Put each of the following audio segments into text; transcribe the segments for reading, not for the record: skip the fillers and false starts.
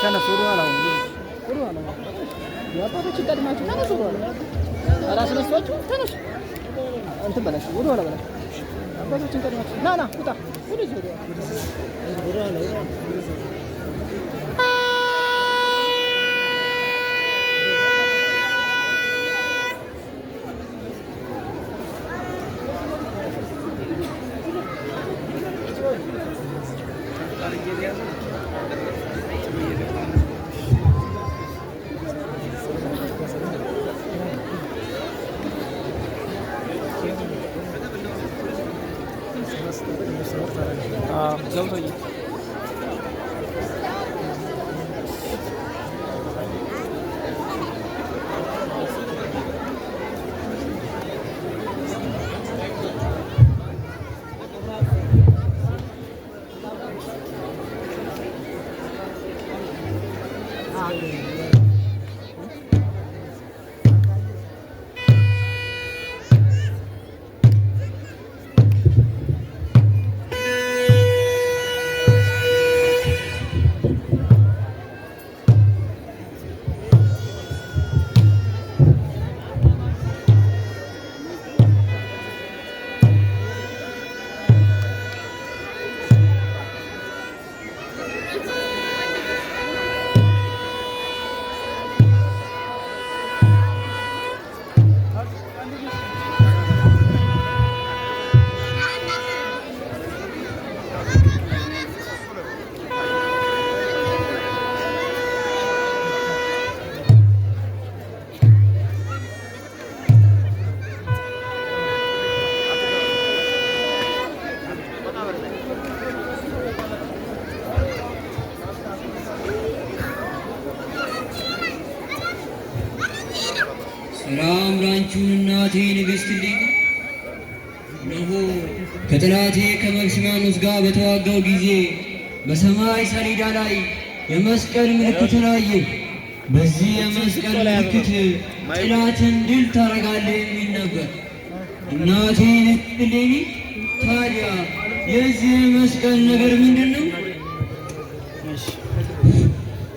ተነሱ ወደ ኋላ የአባቶችን ቀድማችሁ ተነሱ ወደ ኋላ አላስነሷችሁ ተነሱ እንትን በላችሁ ወደ ኋላ በላችሁ አባቶችን ቀድማችሁ ና ውጣ ወደዚህ ወደ ኋላ ገብቶኛል ሰላም ላንቺ እናቴ ንግሥት ልኝ እነሆ ከጠላቴ ከመክሲማኖስ ጋር በተዋጋው ጊዜ በሰማይ ሰሌዳ ላይ የመስቀል ምልክትን አየሁ። በዚህ የመስቀል ምልክት ጠላትን ድል ታረጋለህ የሚል ነበር። እናቴ ንግሥት ልኝ ታዲያ የዚህ መስቀል ነገር ምንድን ነው?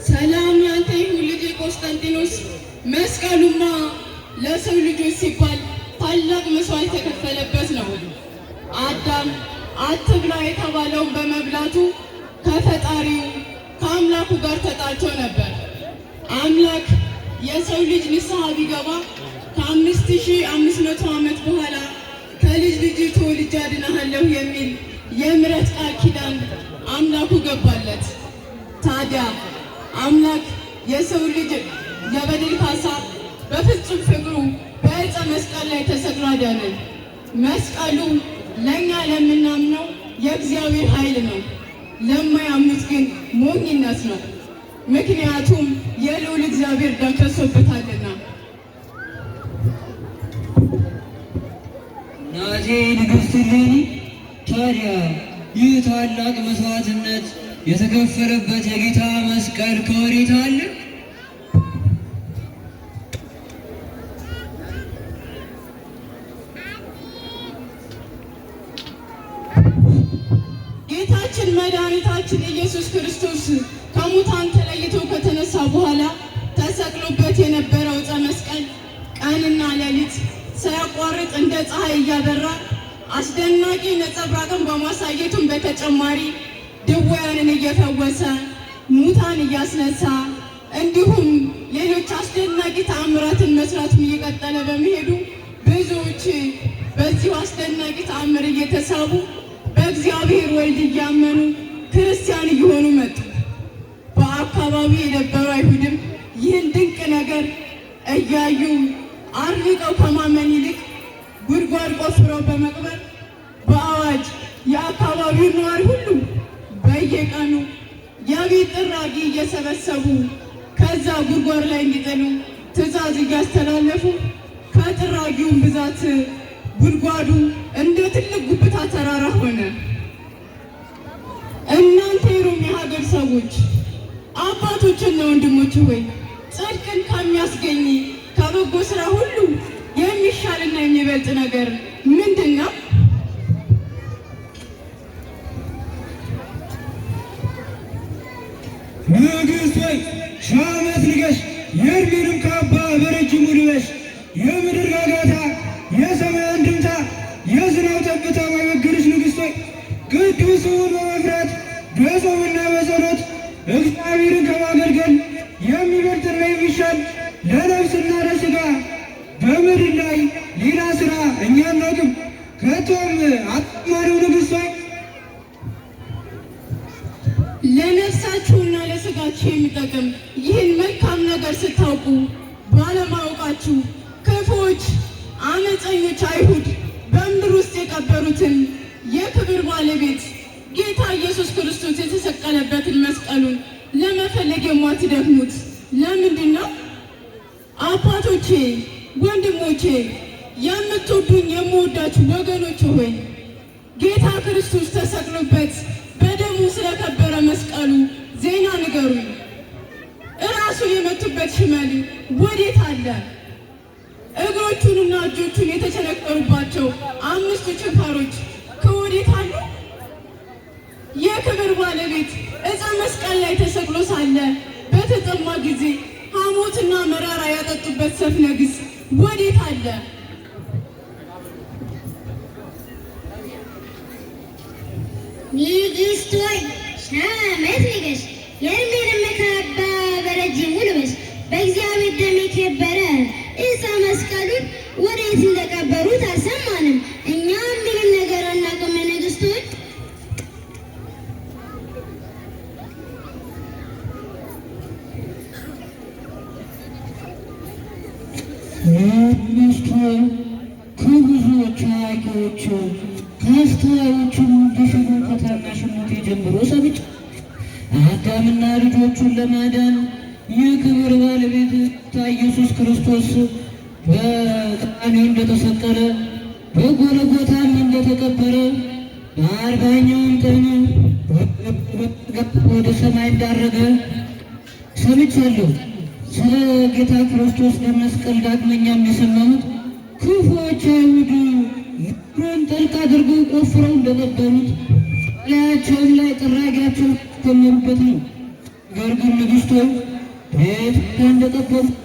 ሰላም ላንተ ይሁን ልጄ ቆስጠንጢኖስ። መስቀሉማ ለሰው ልጆች ሲባል ታላቅ መስዋዕት የተከፈለበት ነው። አዳም አትብላ የተባለውን በመብላቱ ከፈጣሪው ከአምላኩ ጋር ተጣልቶ ነበር። አምላክ የሰው ልጅ ንስሐ ቢገባ ከ5500 ዓመት በኋላ ከልጅ ልጅ ተወልጄ አድንሃለሁ የሚል የምሕረት ቃል ኪዳን አምላኩ ገባለት። ታዲያ አምላክ የሰው ልጅ የበደል ካሳ በፍጹም ፍቅሩ በዕፀ መስቀል ላይ ተሰቅሎ አዳነን። መስቀሉ ለእኛ ለምናምነው የእግዚአብሔር ኃይል ነው፣ ለማያምኑት ግን ሞኝነት ነው። ምክንያቱም የልዑል እግዚአብሔር ደም ፈሶበታልና። እናቴ ንግሥት እሌኒ ታዲያ ይህ ታላቅ መስዋዕትነት የተከፈለበት የጌታ መስቀል ከወዴት አለ? ጌታችን መድኃኒታችን ኢየሱስ ክርስቶስ ከሙታን ተለይቶ ከተነሳ በኋላ ተሰቅሎበት የነበረው ዕፀ መስቀል ቀንና ሌሊት ሳያቋርጥ እንደ ፀሐይ እያበራ አስደናቂ ነጸብራቅን በማሳየቱም በተጨማሪ ድውያንን እየፈወሰ ሙታን እያስነሳ እንዲሁም ሌሎች አስደናቂ ተአምራትን መስራቱን እየቀጠለ በመሄዱ ብዙዎች በዚሁ አስደናቂ ተአምር እየተሳቡ በእግዚአብሔር ወልድ እያመኑ ክርስቲያን እየሆኑ መጡ። በአካባቢ የነበሩ አይሁድም ይህን ድንቅ ነገር እያዩ አርቀው ከማመን ይልቅ ጉድጓድ ቆፍረው በመቅበር በአዋጅ የአካባቢው ነዋሪ ሁሉ በየቀኑ የቤት ጥራጊ እየሰበሰቡ ከዛ ጉድጓድ ላይ እንዲጥሉ ትዕዛዝ እያስተላለፉ ከጥራጊውን ብዛት ጉድጓዱ እንደ ትልቅ ጉብታ ተራራ ሆነ። እናንተ የሮም የሀገር ሰዎች አባቶችና ወንድሞች ሆይ ጽድቅን ከሚያስገኝ ከበጎ ስራ ሁሉ የሚሻልና የሚበልጥ ነገር ምንድን ነው? ንግሥት ሆይ ሺህ ዓመት ንገሽ፣ የዕድሜንም ካባ በረጅሙ ልበሽ። የምድር ጋጋታ የሰማይ አንድምታ የዝናብ ጠብታ ማይበግርሽ ንግሥት ሆይ ቅዱሱን በመፍራት በጾምና በጸሎት እግዚአብሔርን ከማገልገል የሚበልጥና የሚሻል ለነፍስና ለሥጋ በምድር ላይ ሌላ ሥራ እኛ አናውቅም። ከቶም አጥማሪው ንግሥት ሆይ ለነፍሳችሁና ለሥጋችሁ የሚጠቅም ይህን መልካም ነገር ስታውቁ ባለማወቃችሁ ክፉዎች አመፀኞች አይሁድ በምድር ውስጥ የቀበሩትን የክብር ባለቤት ጌታ ኢየሱስ ክርስቶስ የተሰቀለበትን መስቀሉን ለመፈለግ የማትደክሙት ለምንድን ነው? አባቶቼ፣ ወንድሞቼ፣ የምትወዱኝ የምወዳችሁ ወገኖች ሆይ ጌታ ክርስቶስ ተሰቅሎበት በደሙ ስለከበረ መስቀሉ ዜና ንገሩኝ። እራሱን የመቱበት ሽመል ወዴት አለ? እግሮቹንና እጆቹን የተቸነከሩባቸው 5 ችንካሮች ከወዴት አሉ? የክብር ባለቤት ዕፀ መስቀል ላይ ተሰቅሎ ሳለ በተጠማ ጊዜ ሐሞትና መራራ ያጠጡበት ሰፍነግስ ወዴት አለ? ንግሥት ሆይ ሺህ ዓመት ንገሽ፣ የዕድሜንም ካባ በረጅሙ ልበሽ። በእግዚአብሔር ደም የከበረ ዕፀ መስቀሉን ወዴት እንደቀበሩት አልሰማንም። እኛም ምንም ነገር አናውቅም። ንግሥት ሆይ ንግሥት ሆይ ከብዙዎች አዋቂዎች ከአስተዋዮቹም እንዲሽሉ ከታናሽነቴ ጀምሮ ሰምቼ አዳምና ልጆቹን ለማዳን የክብር ባለቤት ኢየሱስ ክርስቶስ በቀራንዮ እንደተሰቀለ በጎልጎታም እንደተቀበረ በ40ኛውም ቀን ወደ ሰማይ እንዳረገ ሰምቻለሁ። ስለ ጌታ ክርስቶስ በመስቀል ዳግመኛም የሰማሁት ክፉዎች አይሁድ ምድሩን ጥልቅ አድርገው ቆፍረው እንደቀበሩት ላያቸውም ላይ ጥራጊያቸው ከመሩበት ነው። ነገር ግን ንግሥት ሆይ ቤት እንደቀበሩት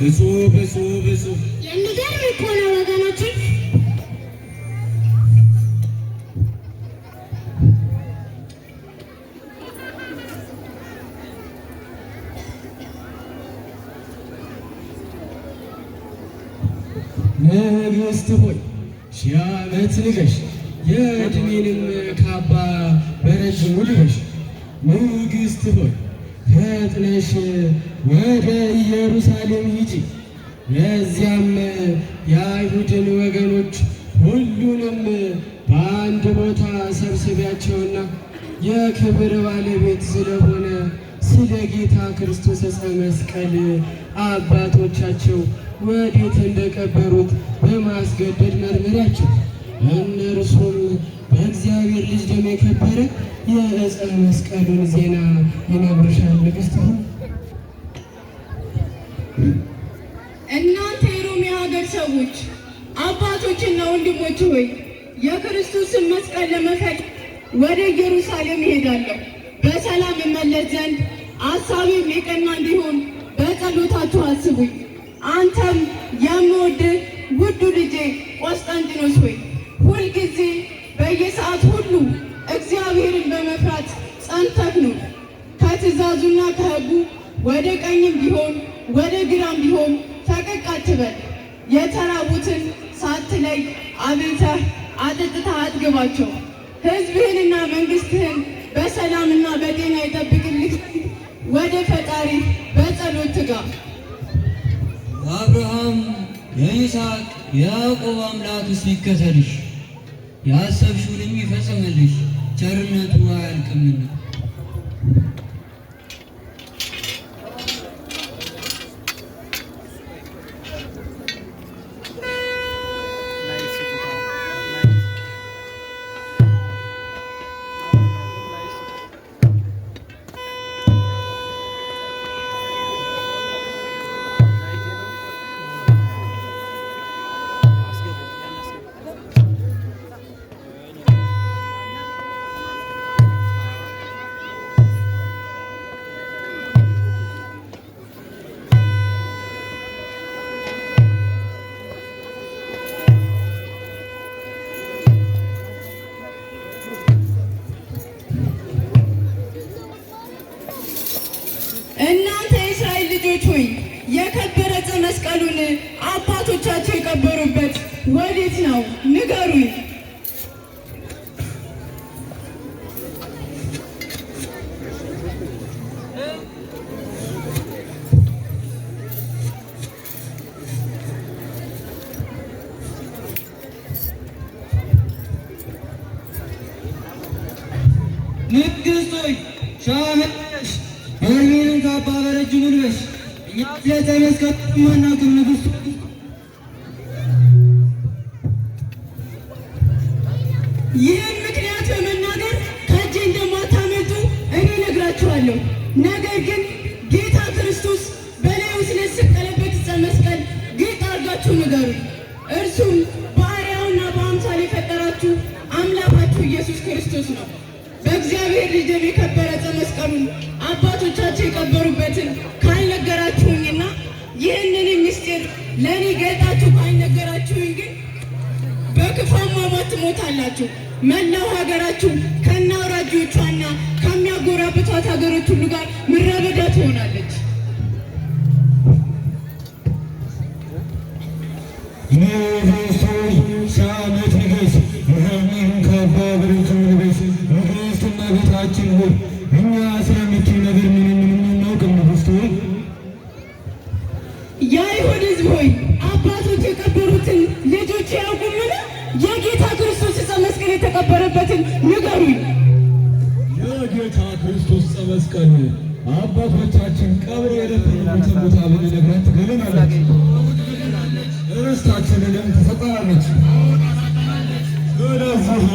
እጹብ እጹብ እጹብ የሚገርም እኮ ነው ወገኖቼ። ንግሥት ሆይ ሺህ ዓመት ንገሽ፣ የዕድሜንም ካባ በረጅሙ ልበሽ። ንግሥት ሆይ ፈጥነሽ ወደ ኢየሩሳሌም ሂጂ፣ ለዚያም የአይሁድን ወገኖች ሁሉንም በአንድ ቦታ ሰብስቢያቸውና የክብር ባለቤት ስለሆነ ስለ ጌታ ክርስቶስ ዕፀ መስቀል አባቶቻቸው ወዴት እንደቀበሩት በማስገደድ መርምሪያቸው። እነርሱም በእግዚአብሔር ልጅ ደም የከበረ የዕፀ መስቀሉን ዜና ይነግሩሻል። ንግሥት ሆይ እናንተ የሮሜ ሀገር ሰዎች አባቶችና ወንድሞች ሆይ የክርስቶስን መስቀል ለመፈለግ ወደ ኢየሩሳሌም እሄዳለሁ። በሰላም እመለስ ዘንድ አሳቤም የቀና እንዲሆን በጸሎታችሁ አስቡኝ። አንተም የምወድህ ውዱ ልጄ ቆስጠንጢኖስ ሆይ ሁልጊዜ በየሰዓት ሁሉ እግዚአብሔርን በመፍራት ጸንተህ ኑር። ከትእዛዙና ከሕጉ ወደ ቀኝም ቢሆን ወደ ግራም ቢሆን ፈቀቅ አትበል። የተራቡትን ሳትለይ አብልተህ አጠጥተህ አጥግባቸው። ሕዝብህንና መንግሥትህን በሰላምና በጤና ይጠብቅልህ። ወደ ፈጣሪ በጸሎት ትጋ። የአብርሃም የይስሐቅ የያዕቆብ አምላክ ይከተልሽ፣ ያሰብሽውንም ይፈጽምልሽ፣ ቸርነቱ አያልቅምና። ወዴት ነው ንገሩኝ። ንግሥት ሆይ ሻመሽ የእርሜንን ካባ በረጅሙ ልበሽ። እኛ ስለ መስቀል ማናውቅም። ንግሥት ይህን ምክንያት በመናገር ከእጄ እንደማታመልጡ እኔ ነግራችኋለሁ። ነገር ግን ጌታ ክርስቶስ በላዩ ስለተሰቀለበት ዕፀ መስቀል ግልጥ አድርጋችሁ ንገሩ። እርሱም በአርአያውና በአምሳሉ የፈጠራችሁ አምላካችሁ ኢየሱስ ክርስቶስ ነው። በእግዚአብሔር ልጅ ደም የከበረ ዕፀ መስቀሉን አባቶቻቸው የቀበሩበትን ካልነገራችሁኝና ይህንን ምስጢር ለእኔ ገልጣችሁ ካልነገራችሁኝ ግን በክፉ አሟሟት ትሞታላችሁ። መላው ሀገራችሁ ከነ አውራጆቿና ከሚያጎራብቷት ሀገሮች ሁሉ ጋር ምድረ በዳ ትሆናለች። ንጉሥ ሆይ ሺህ ዓመት ንገሥ። የእርሜንን ካባ በረጅሙ ልበስ። ንግሥት እመቤታችን ሆይ እኛ ስለምትይው ነገር ምንም አናውቅም። ንጉሥት ሆይ የአይሁድ ሕዝብ ሆይ አባቶች የቀበሩትን ልጆች ያውቁምን? የጌታ ክርስቶስ ዕፀ መስቀል የተቀበረበትን ንገሩኝ። የጌታ ክርስቶስ ዕፀ መስቀል አባቶቻችን ቀብር የደፈኑበትን ቦታ ብንነግራት ትገለናለች፣ ርስታችንንም ትሰጠናለች። ስለዚህ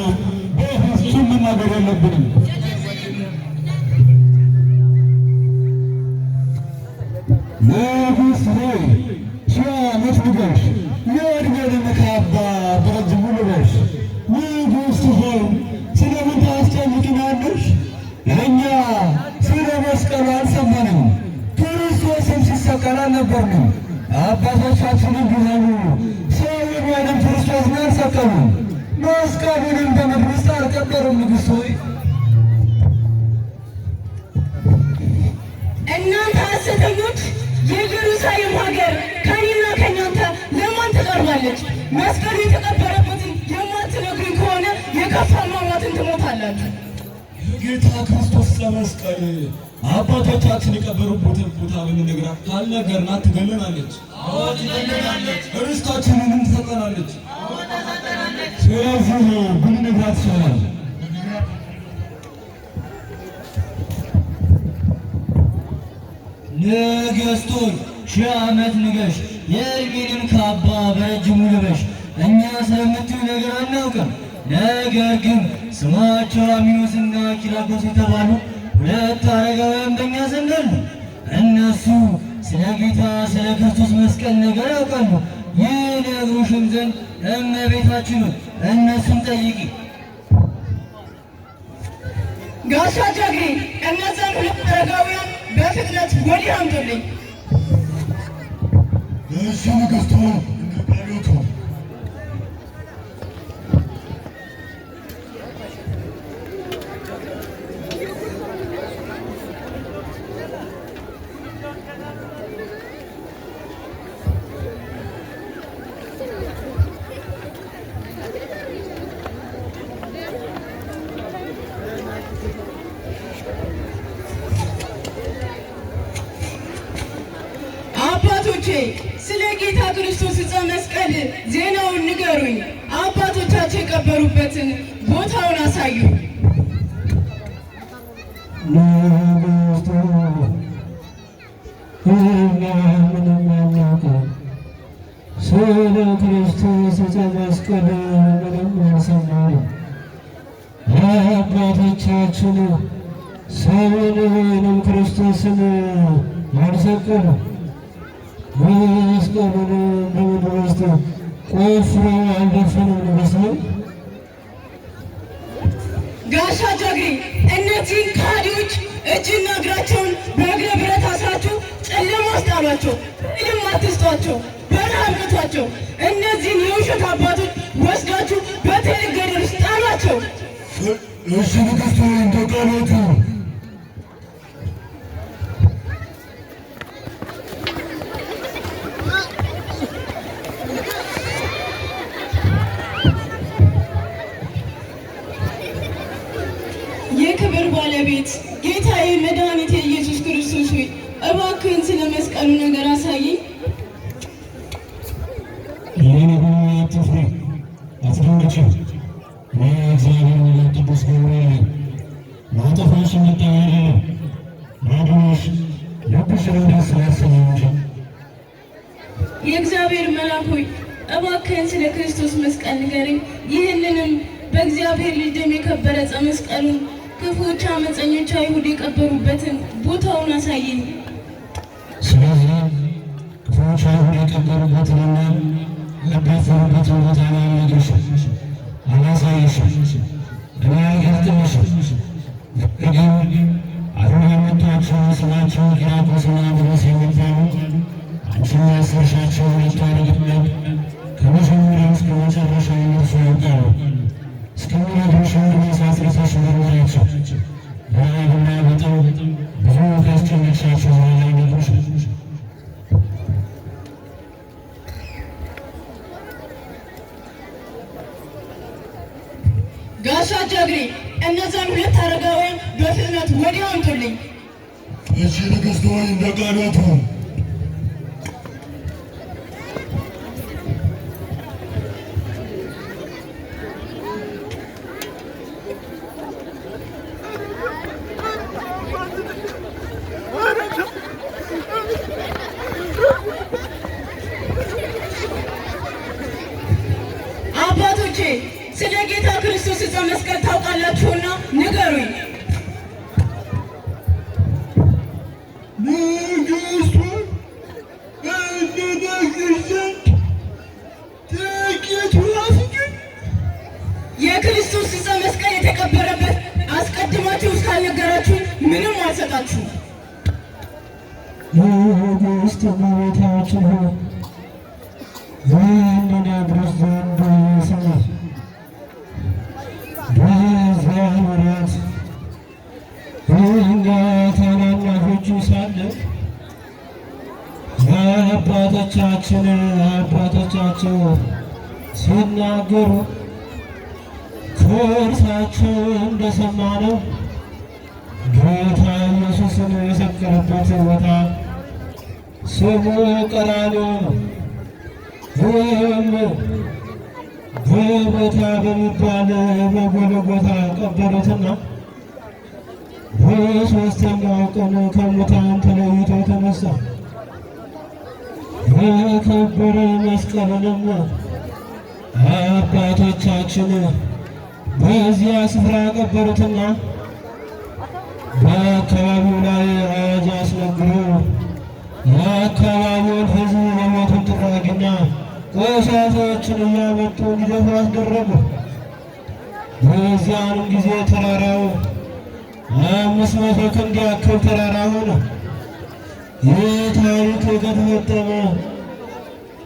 በፍጹም መናገር የለብንም። ንጉሥ ሆይ ሺህ ዓመት ንገሥ። የእርሜንን ካባ በረጅሙ ልበስ። ንጉሥ ሆይ ስለምን ታስጨንቂናለሽ? እኛ ስለ መስቀሉ አልሰማንም፣ ክርስቶስም ሲሰቀል አልነበርንም። አባቶቻችንም ቢሆኑ ሰውን ወይም ክርስቶስን አልሰቀሉም፣ መስቀሉንም በምድር ውስጥ አልቀበሩም። ንጉሥ ሆይ እናንተ ሐሰተኞች፣ የኢየሩሳሌም ሀገር ከእኔና ከእናንተ ለማን ትቀርባለች? መስቀሉ የተቀበረበትን የማትነግሩኝ ከሆነ የከፋ አሟሟትን ትሞታላችሁ። የጌታ ክርስቶስ ዕፀ መስቀል አባቶቻችን የቀበሩበትን ቦታ ብንነግራት ካልነገርናት ትገለናለች፣ ርስታችንንም ትሰጠናለች። ስለዚህ ብንነግራት ይሻላል። ንግሥት ሆይ ሺህ ዓመት ንገሥ። የእርሜንን ካባ በረጅሙ ልበሽ። እኛ ስለምትይው ነገር አናውቅም። ነገር ግን ስማቸው አሚኖስና ኪራኮስ የተባሉ ሁለት አረጋውያን በእኛ ዘንድ አሉ። እነሱ ስለ ጌታ ስለ ክርስቶስ መስቀል ነገር ያውቃሉ። ይነግሩሽም ዘንድ እመቤታችንን እነሱን ጠይቂ። ጋሻ ጃግሬ፣ እነዚያን ሁለት አረጋውያን በፍጥነት ወዲህ አምጡልኝ። እሺ ንግሥት ሆይ እንቀበሎት። ስለ ጌታ ክርስቶስ ዕፀ መስቀል ዜናውን ንገሩኝ። አባቶቻቸው የቀበሩበትን ቦታውን አሳዩ። ስለ ክርስቶስ ዕፀ መስቀል ምንም አልሰማንም። አባቶቻችን ሰውን ወይንም ክርስቶስን አልሰቀሉ፣ መስቀሉን በምድር ውስጥ ቆፍረው አልደፈኑም። ንጉሥ ሆይ ጋሻ ጃግሬ፣ እነዚህን ከሃዲዎች እጅና እግራቸውን በእግረ ብረት አስራችሁ ጨለማ ውስጥ ጣሏቸው። እልም አትስጧቸው፣ በረሃ አምጥቷቸው። እነዚህን የውሸት አባቶች ወስዳችሁ በትልቅ ገደል ውስጥ ጣሏቸው። እሺ ንግሥት ሆይ እንደ ቃሎቱ። የክብር ባለቤት ጌታዬ መድኃኒቴ ኢየሱስ ክርስቶስ ሆይ እባክህን ስለ መስቀሉ ነገር አሳየኝ። ይህን ሁሉ አትፍሪ፣ አትደንግጪ። እኔ እግዚአብሔር መልአክ ቅዱስ ገብርኤል ማጠፋሽ የመጣሁ አይደለም፣ ማዳንሽ ልብሽን ደስ ያሰኘው እንጂ። የእግዚአብሔር መልአክ ሆይ እባክህን ስለ ክርስቶስ መስቀል ንገረኝ። ይህንንም በእግዚአብሔር ልጅ ደም የከበረ ዕፀ መስቀሉን ክፉዎች አመፀኞች አይሁድ የቀበሩበትን ቦታውን አሳየኝ። ስለዚህ ክፉዎች አይሁድ የቀበሩበትንና ያባፈሩበትን ቦታ አላሳይሽም፣ እኔ አልገልጥልሽም። ነገር ግን አሁን የመቷቸው ስማቸው ቂራቆስና ብሮስ የሚባሉ አንቺን ያሰርሻቸው ሁለቱ አረግነት ከመጀመሪያው እስከ መጨረሻው እነርሱ ያውቃሉ። እስከሚነግሩሽ ድረስ አስርተሽ መርምሪያቸው። በረሃብና በጥም ብዙ ካስጨነቅሻቸው በኋላ ይነግሩሻል። ጋሻ ጃግሬ እነዛን ሁለት አረጋውያን በፍጥነት ወዲያው አምጡልኝ። እሺ ንግሥት ሆይ እንደ ቃሎቱ። አባቶቼ ስለ ጌታ ክርስቶስ ዕፀ መስቀል ታውቃላችሁና ንገሩኝ። ንግሥቱ እንነግርሽ ዘንድ ጥቂት ላስችል። የክርስቶስ ዕፀ መስቀል የተቀበረበት አስቀድማችሁ እስካልነገራችሁኝ ምንም አልሰጣችሁም። ንግሥት እመቤታችን ሆይ እንነግርሽ ዘንድ ስማሽ። በዚያ ወራት እኛ ታናናሾቹ ሳለን አባቶቻቸው ሲናገሩ ከእርሳቸው እንደሰማነው ጌታ ኢየሱስን የሰቀለበት ቦታ ስሙ ቀራንዮ ነው። በቦታ በሚባል በጎልጎታ ቀበሩትና በሦስተኛው ቀን ከሙታን ተለይቶ ተነሳ። የከበረ መስቀልንም አባቶቻችን በዚያ ስፍራ ቀበሩትና በአካባቢው ላይ አዋጅ አስነግሮ የአካባቢውን ሕዝብ የሞቱን ጥራጊና ቆሻሻዎችን እያመጡ እንዲደፉ አስደረጉ። በዚያንም ጊዜ ተራራው 500 ክንድ ያክል ተራራ ሆነ። ይህ ታሪክ ከተፈጸመ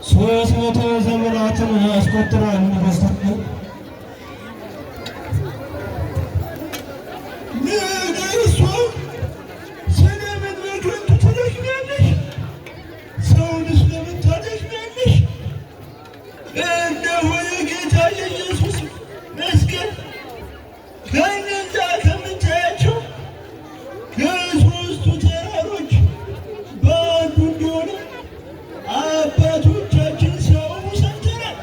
300 ዘመናትን አስቆጥሯል። በስተቀር ንግሥቱ ስለ ምድረ ከንቱ ትደክሚያለሽ፣ ሰውንስ ለምን ታደክሚያለሽ? እነሆ የጌታ የኢየሱስ መስቀል ከእነዛ ከምታያቸው ከሦስቱ ተራሮች በአንዱ እንደሆነ አባቶቻችን ሲያወሩ ሰምተናል።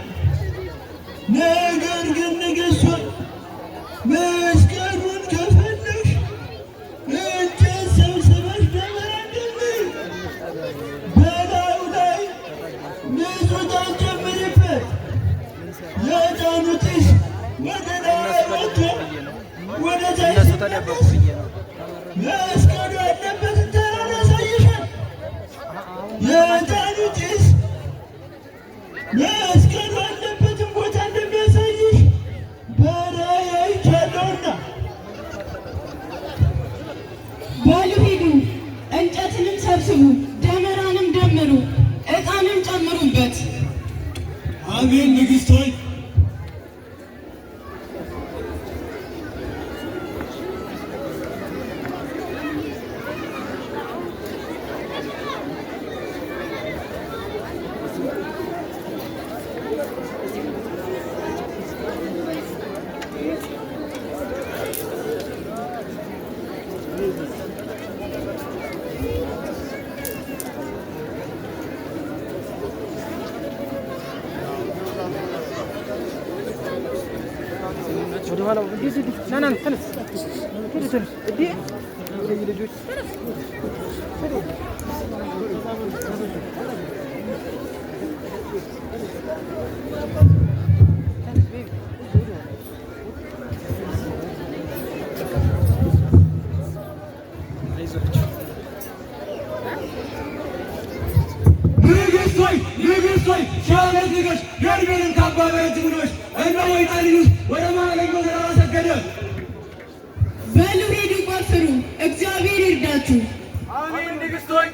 ነገር ግን ንግሥት ሆይ መስቀሉን ከፈለግሽ እንጨት ሰብስበሽ ደመራ ደምሪ፣ በላዩ ላይ ንጹሕ ዕጣን ጨምሪበት። የዕጣኑ ጢስ ወደ ላይ ወጥቶ ወደ ታች ሲመለስ መስቀሉ ያለበትን ተራራ ያሳይሻል። የዕጣኑ ጢስ መስቀሉ ያለበትን ቦታ እንደሚያሳይሽ በራእይ አይቻለሁና። በሉ ሂዱ፣ እንጨትንም ሰብስቡ፣ ደመራንም ደምሩ፣ ዕጣንም ጨምሩበት። አሜን። ንግሥት ሆይ ና ና ተነስ ተነስ እዲ ልጆች ንግሥቶይ ሻለት ንገሽ የእድሜንም ካባ በረጅም ልበሽ እነሆ ኢጣሊኑስ ወደ ማለኛው ተራራ ሰገደ። በሉ ሂዱ ቆፍሩ፣ እግዚአብሔር ይርዳችሁ። አሜን። ንግሥቶይ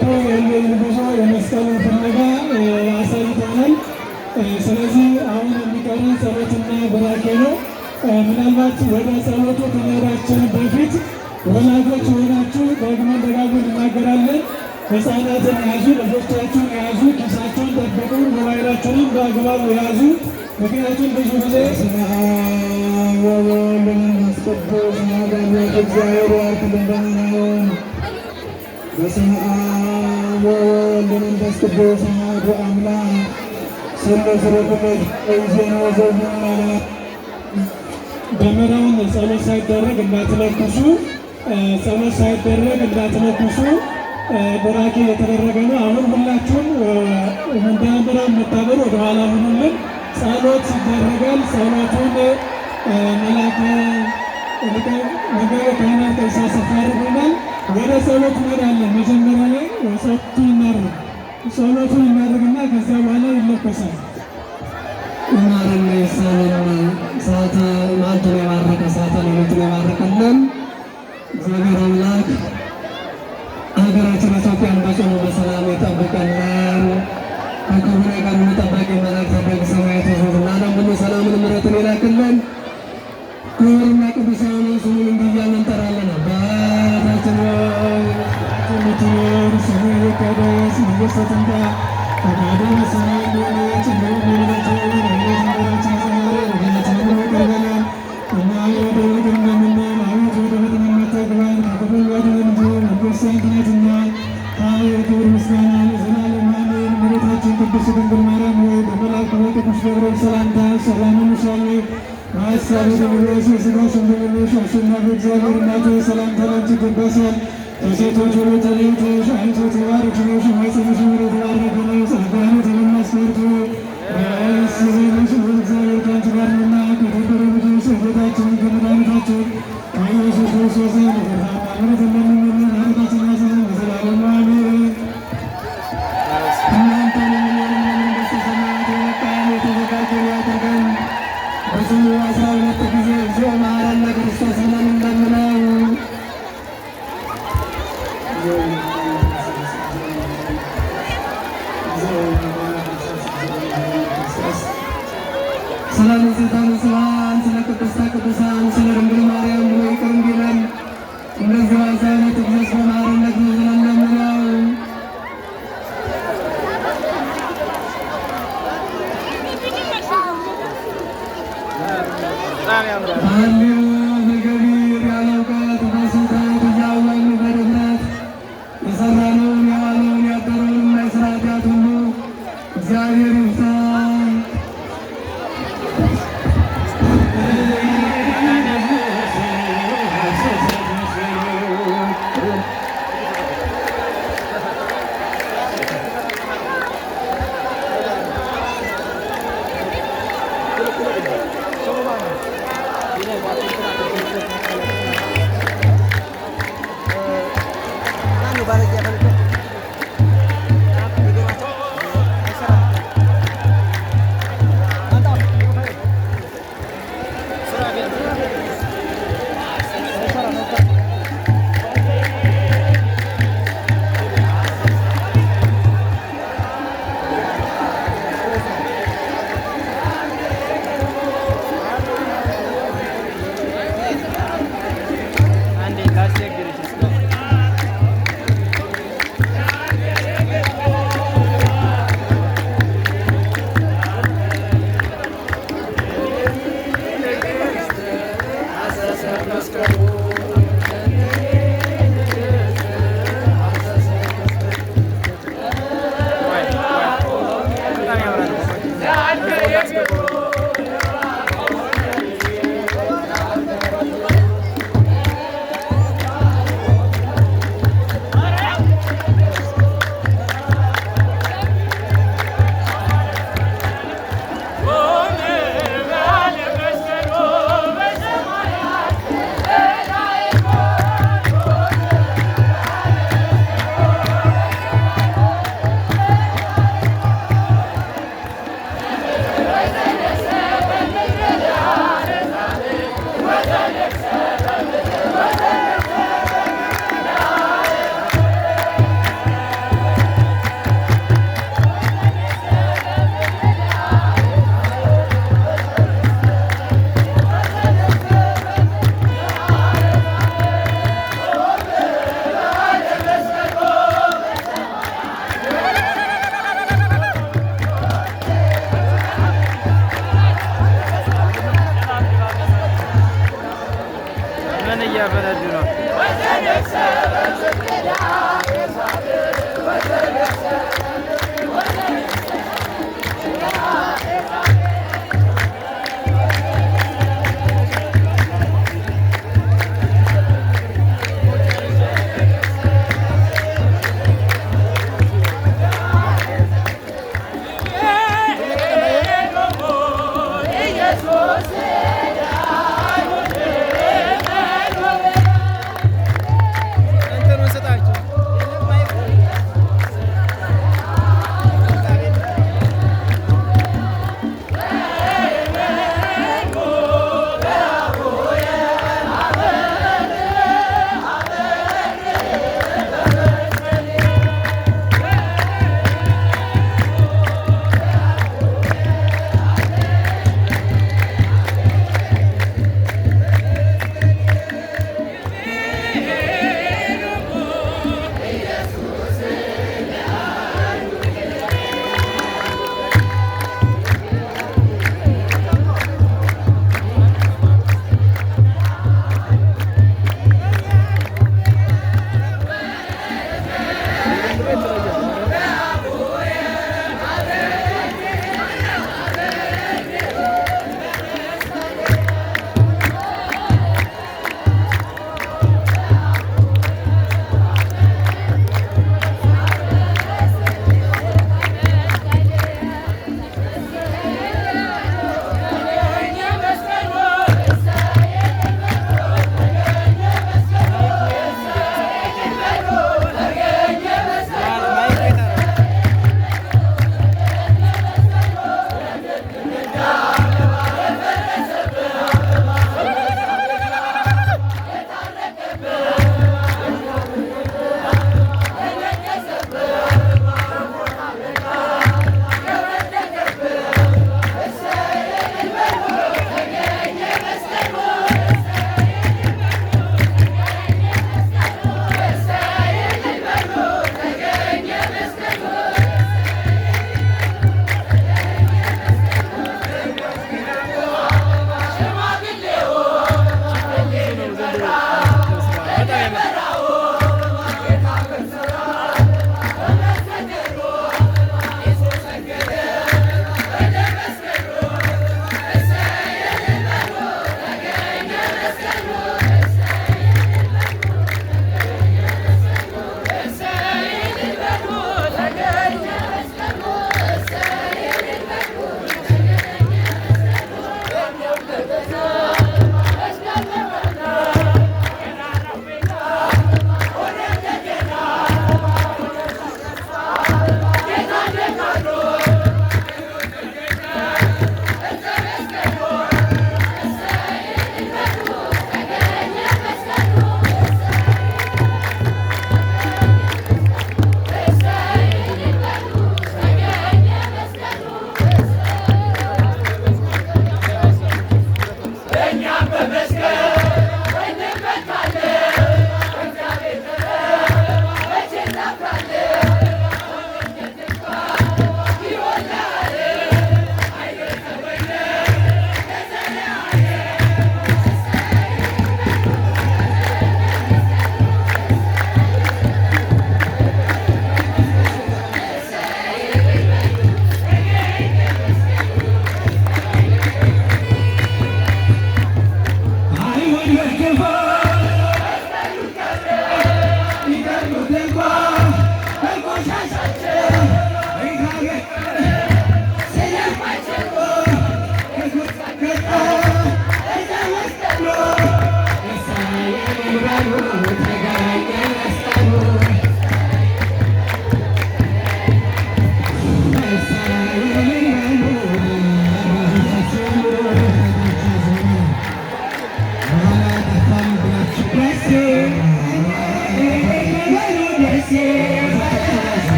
ባለፈው የእልል ጉዞ የመስቀሉን ፍለጋ አሳይተናል። ስለዚህ አሁን የሚቀረን ጸሎትና ቡራኬ ነው። ምናልባት ወደ ጸሎቱ ከመሄዳችን በፊት ወላጆች ሆናችሁ ደግመን ደጋግመን እናገራለን። ሕፃናትን ያዙ፣ ልጆቻችሁን ያዙ፣ ኪሳቸውን ጠብቁ፣ ሞባይላችሁንም በአግባቡ ያዙ። ምክንያቱም ብዙ ጊዜ በስመ አብ ወወልድ ወመንፈስ ቅዱስ አሐዱ አምላክ እግዚአብሔር ያርክልን በመናውን በስመ አብ ወወልድ ወመንፈስ ቅዱስ አሐዱ አምላክ ስለዝረግመት እይዜና ዘሁናላ ደመራውን ጸሎት ሳይደረግ እንዳትለኩሱ፣ ጸሎት ሳይደረግ እንዳትለኩሱ። ቡራኬ የተደረገ ነው። አሁን ሁላችሁም እንደ ደመራ የምታበሩ ወደኋላ ሁኑልን። ጸሎት ይደረጋል። ጸሎቱን መላከ ነገረ ካህናት ቀሲስ አሰፋ ያደርጉናል። ወደ ጸሎት እንሄዳለን። መጀመሪያ ላይ ጸሎቱን እናደርግና ከዚያ በኋላ ይለኮሳል። ይማረን ይሳለን። ሰዓተ ማዕዱን የባረከ ሰዓተ ሌሊቱን የባረከልን እግዚአብሔር አምላክ ሀገራችን ኢትዮጵያን በጾሙ በሰላም ይጠብቀልን። ከክፉ ነገር ጠባቂ መላእክት ታዳጊ ሰማያት ይዞትና ዓለም ሁሉ ሰላምን ምሕረትን ይላክልን። ክቡርና ቅዱስ የሆነ ስሙን እንዲህ እያልን እንጠራለን። አባታችን ሆይ የምትኖር ስምህ ይቀደስ፣ መንግሥትህ ትምጣ፣ ፈቃድህ በሰማይ እንደሆነች እንዲሁም በምድር ትሁን። እንጀራችንን ስጠን በደላችንን ይቅር በለን እኛ የበደሉንን እንደምንል። አቤቱ ወደ ፈተና አታግባን ከክፉ አድነን እንጂ መንግሥት ያንተ ናትና ኃይል፣ ክብር፣ ምስጋና ለዘላለሙ አሜን። እመቤታችን ቅድስት ድንግል ማርያም ሆይ በመልአኩ በቅዱስ ገብርኤል ሰላምታ ሰላም እንልሻለን። በሐሳብሽ ድንግል በሥጋሽም ድንግል ነሽ። አሸናፊ እግዚአብሔር እናት ሆይ ሰላምታ ላንቺ ይገባሻል። ከሴቶች ሁሉ ተለይተሽ አንቺ የተባረክሽ ነሽ፣ የማኅፀንሽ ፍሬ የተባረከ ነው። ጸጋን የተመላሽ ሆይ ደስ ይበልሽ፣ እግዚአብሔር ከአንቺ ጋር ነውና ከተወደደው ልጅሽ ከጌታችን ከመድኃኒታችን ከኢየሱስ ክርስቶስ ዘንድ ይቅርታና ምሕረትን ለምኝልን ኃጢአታችንን ያስተሰርይልን ለዘላለሙ አሜን። እናንተን የሚያምን መንግሥተ ሰማያት የመጣን የተዘጋጀን ያድርገን። በስሙ 12 ጊዜ እግዚኦ መሐረነ ክርስቶስ ብለን እንደምነው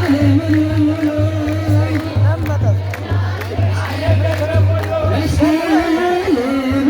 Hallelujah.